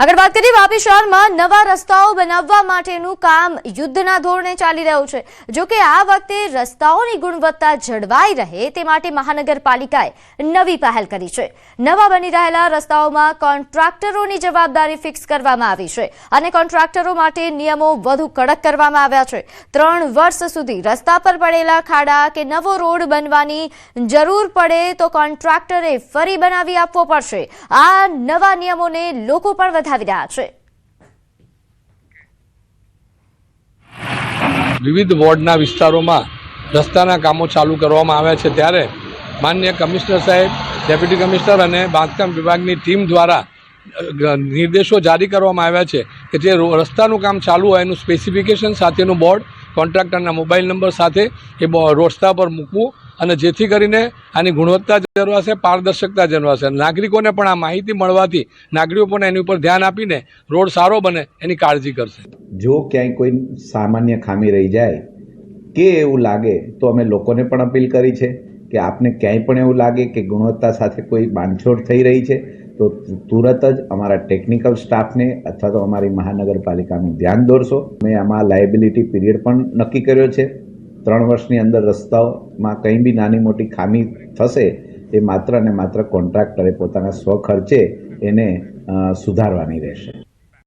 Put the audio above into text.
આગળ વાત કરીએ વાપી શહેરમાં નવા રસ્તાઓ બનાવવા માટેનું કામ યુદ્ધના ધોરણે ચાલી રહ્યું છે। જો કે આ વખતે રસ્તાઓની ગુણવત્તા જળવાઈ રહે તે માટે મહાનગરપાલિકાએ નવી પહેલ કરી છે। નવા બની રહેલા રસ્તાઓમાં કોન્ટ્રાક્ટરોની જવાબદારી ફિક્સ કરવામાં આવી છે અને કોન્ટ્રાક્ટરો માટે નિયમો વધુ કડક કરવામાં આવ્યા છે। 3 વર્ષ સુધી રસ્તા પર પડેલા ખાડા કે નવો રોડ બનવાની જરૂર પડે તો કોન્ટ્રાક્ટરે ફરી બનાવી આપવો પડશે। આ નવા નિયમોને લોકો પણ વધાવી રહ્યા છે। વિવિધ વોર્ડના વિસ્તારોમાં રસ્તાના કામો ચાલુ કરવામાં આવ્યા છે ત્યારે માનનીય કમિશનર સાહેબ, ડેપ્યુટી કમિશનર અને બાંધકામ વિભાગની ટીમ દ્વારા નિર્દેશો જારી કરવામાં આવ્યા છે કે જે રસ્તાનું કામ ચાલુ હોય એનું સ્પેસિફિકેશન સાથેનું બોર્ડ કોન્ટ્રાક્ટરના મોબાઈલ નંબર સાથે એ રસ્તા પર મૂકવું અને જેથી કરીને આની ગુણવત્તા જળવાશે, પારદર્શકતા જળવાશે। નાગરિકોને પણ આ માહિતી મળવાથી નાગરિકો પણ એની ઉપર ધ્યાન આપીને રોડ સારો બને એની કાળજી કરશે। જો ક્યાંય કોઈ સામાન્ય ખામી રહી જાય કે એવું લાગે તો અમે લોકોને પણ અપીલ કરી છે કે આપને ક્યાંય પણ એવું લાગે કે ગુણવત્તા સાથે કોઈ બાંધછોડ થઈ રહી છે તો તુરત જ અમારા ટેકનિકલ સ્ટાફને અથવા તો અમારી મહાનગરપાલિકાનું ધ્યાન દોરશો। મેં આમાં લાયબિલિટી પીરિયડ પણ નક્કી કર્યો છે। 3 વર્ષની અંદર રસ્તાઓમાં કંઈ બી નાની મોટી ખામી થશે એ માત્ર ને માત્ર કોન્ટ્રાક્ટરે પોતાના સ્વખર્ચે એને સુધારવાની રહેશે।